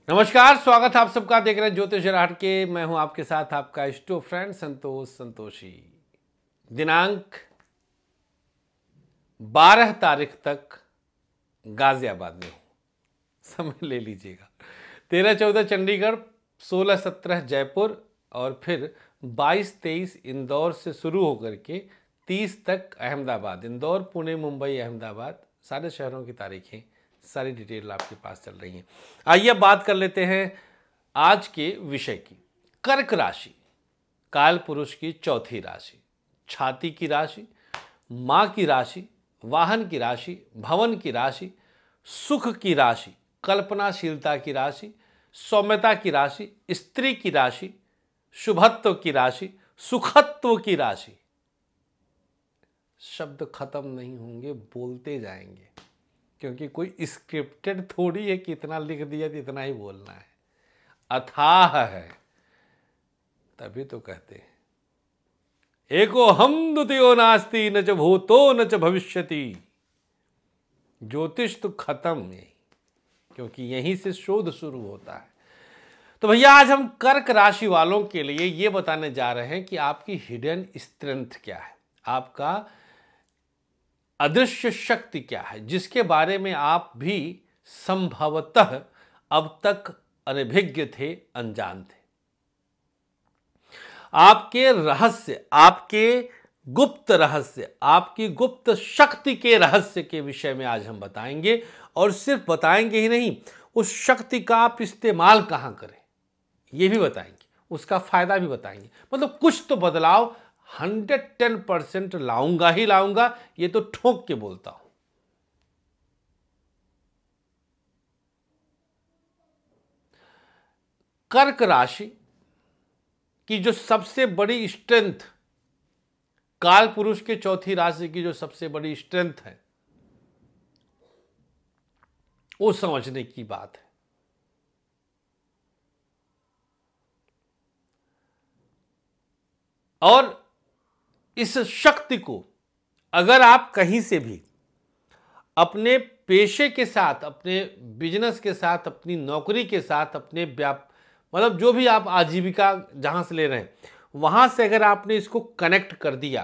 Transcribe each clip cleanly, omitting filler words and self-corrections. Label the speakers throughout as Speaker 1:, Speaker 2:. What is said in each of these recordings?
Speaker 1: नमस्कार, स्वागत है आप सबका। देख रहे हैं ज्योतिष राहट के। मैं हूं आपके साथ आपका इष्टो फ्रेंड संतोष संतोषी। दिनांक 12 तारीख तक गाजियाबाद में हूं, समय ले लीजिएगा। 13-14 चंडीगढ़, 16-17 जयपुर और फिर 22-23 इंदौर से शुरू होकर के 30 तक अहमदाबाद। इंदौर, पुणे, मुंबई, अहमदाबाद, सारे शहरों की तारीखें, सारी डिटेल आपके पास चल रही हैं। आइए बात कर लेते हैं आज के विषय की। कर्क राशि, काल पुरुष की चौथी राशि, छाती की राशि, मां की राशि, वाहन की राशि, भवन की राशि, सुख की राशि, कल्पनाशीलता की राशि, सौम्यता की राशि, स्त्री की राशि, शुभत्व की राशि, सुखत्व की राशि। शब्द खत्म नहीं होंगे, बोलते जाएंगे, क्योंकि कोई स्क्रिप्टेड थोड़ी है कि इतना लिख दिया तो इतना ही बोलना है। अथाह है, तभी तो कहते हैं एको हम द्वितीयो नास्ति न च भूतो न च भविष्यति। ज्योतिष तो खत्म नहीं, क्योंकि यहीं से शोध शुरू होता है। तो भैया आज हम कर्क राशि वालों के लिए ये बताने जा रहे हैं कि आपकी हिडन स्ट्रेंथ क्या है, आपका अदृश्य शक्ति क्या है, जिसके बारे में आप भी संभवतः अब तक अनभिज्ञ थे, अनजान थे। आपके रहस्य, आपके गुप्त रहस्य, आपकी गुप्त शक्ति के रहस्य के विषय में आज हम बताएंगे। और सिर्फ बताएंगे ही नहीं, उस शक्ति का आप इस्तेमाल कहां करें यह भी बताएंगे, उसका फायदा भी बताएंगे। मतलब कुछ तो बदलाव 110% लाऊंगा ही लाऊंगा, ये तो ठोक के बोलता हूं। कर्क राशि की जो सबसे बड़ी स्ट्रेंथ, काल पुरुष के चौथी राशि की जो सबसे बड़ी स्ट्रेंथ है, वो समझने की बात है। और इस शक्ति को अगर आप कहीं से भी अपने पेशे के साथ, अपने बिजनेस के साथ, अपनी नौकरी के साथ, अपने मतलब जो भी आप आजीविका जहां से ले रहे हैं, वहां से अगर आपने इसको कनेक्ट कर दिया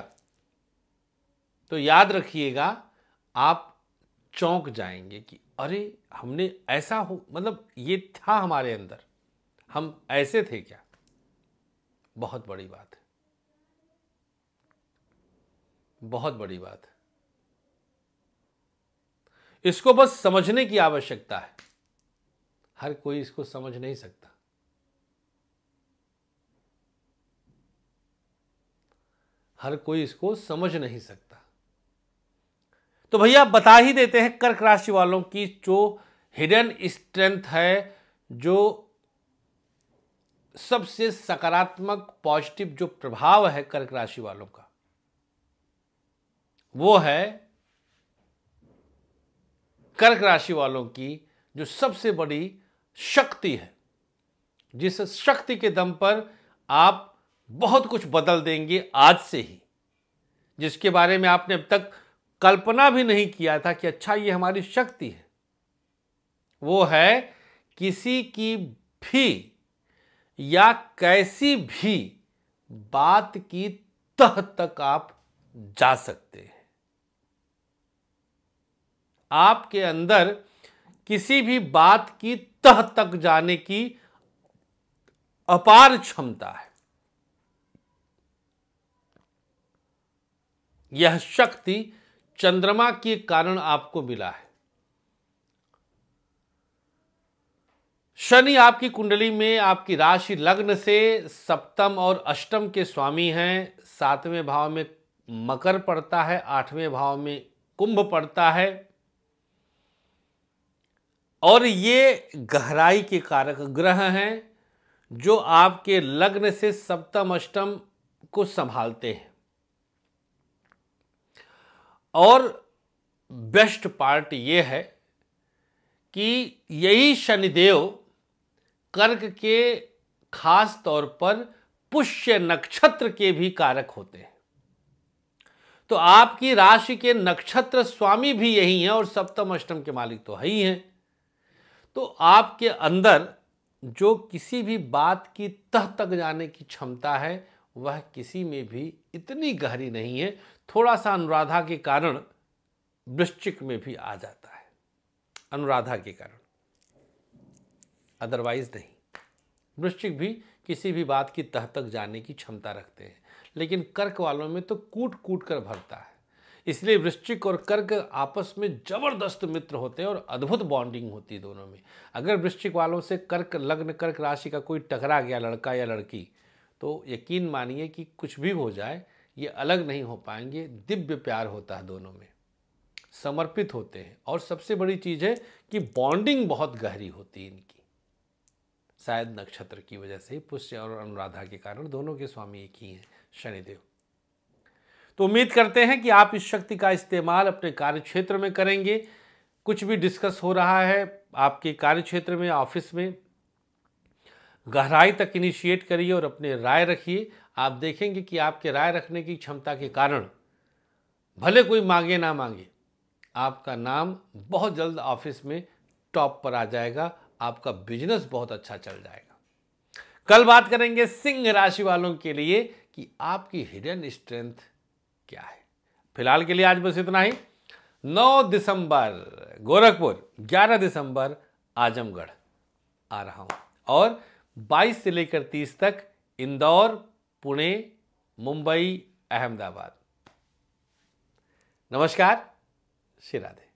Speaker 1: तो याद रखिएगा, आप चौंक जाएंगे कि अरे हमने ऐसा हो, मतलब ये था हमारे अंदर, हम ऐसे थे क्या। बहुत बड़ी बात है, बहुत बड़ी बात है। इसको बस समझने की आवश्यकता है। हर कोई इसको समझ नहीं सकता। हर कोई इसको समझ नहीं सकता। तो भैया बता ही देते हैं कर्क राशि वालों की जो हिडन स्ट्रेंथ है, जो सबसे सकारात्मक पॉजिटिव जो प्रभाव है कर्क राशि वालों का, वो है कर्क राशि वालों की जो सबसे बड़ी शक्ति है, जिस शक्ति के दम पर आप बहुत कुछ बदल देंगे आज से ही, जिसके बारे में आपने अब तक कल्पना भी नहीं किया था कि अच्छा ये हमारी शक्ति है। वो है किसी की भी या कैसी भी बात की तह तक आप जा सकते हैं। आपके अंदर किसी भी बात की तह तक जाने की अपार क्षमता है। यह शक्ति चंद्रमा के कारण आपको मिला है। शनि आपकी कुंडली में आपकी राशि लग्न से सप्तम और अष्टम के स्वामी हैं। 7वें भाव में मकर पड़ता है, 8वें भाव में कुंभ पड़ता है, और ये गहराई के कारक ग्रह हैं जो आपके लग्न से सप्तम अष्टम को संभालते हैं। और बेस्ट पार्ट ये है कि यही शनिदेव कर्क के खास तौर पर पुष्य नक्षत्र के भी कारक होते हैं। तो आपकी राशि के नक्षत्र स्वामी भी यही हैं और सप्तम अष्टम के मालिक तो है ही हैं। तो आपके अंदर जो किसी भी बात की तह तक जाने की क्षमता है वह किसी में भी इतनी गहरी नहीं है। थोड़ा सा अनुराधा के कारण वृश्चिक में भी आ जाता है, अनुराधा के कारण, अदरवाइज नहीं। वृश्चिक भी किसी भी बात की तह तक जाने की क्षमता रखते हैं, लेकिन कर्क वालों में तो कूट कूट कर भरता है। इसलिए वृश्चिक और कर्क आपस में जबरदस्त मित्र होते हैं और अद्भुत बॉन्डिंग होती है दोनों में। अगर वृश्चिक वालों से कर्क लग्न, कर्क राशि का कोई टकरा गया, लड़का या लड़की, तो यकीन मानिए कि कुछ भी हो जाए ये अलग नहीं हो पाएंगे। दिव्य प्यार होता है दोनों में, समर्पित होते हैं, और सबसे बड़ी चीज़ है कि बॉन्डिंग बहुत गहरी होती है इनकी। शायद नक्षत्र की वजह से, पुष्य और अनुराधा के कारण, दोनों के स्वामी एक ही हैं, शनिदेव। तो उम्मीद करते हैं कि आप इस शक्ति का इस्तेमाल अपने कार्य क्षेत्र में करेंगे। कुछ भी डिस्कस हो रहा है आपके कार्य क्षेत्र में, ऑफिस में, गहराई तक इनिशिएट करिए और अपने राय रखिए। आप देखेंगे कि आपके राय रखने की क्षमता के कारण भले कोई मांगे ना मांगे, आपका नाम बहुत जल्द ऑफिस में टॉप पर आ जाएगा, आपका बिजनेस बहुत अच्छा चल जाएगा। कल बात करेंगे सिंह राशि वालों के लिए कि आपकी हिडन स्ट्रेंथ क्या है। फिलहाल के लिए आज बस इतना ही। 9 दिसंबर गोरखपुर, 11 दिसंबर आजमगढ़ आ रहा हूं, और 22 से लेकर 30 तक इंदौर, पुणे, मुंबई, अहमदाबाद। नमस्कार, श्री राधे।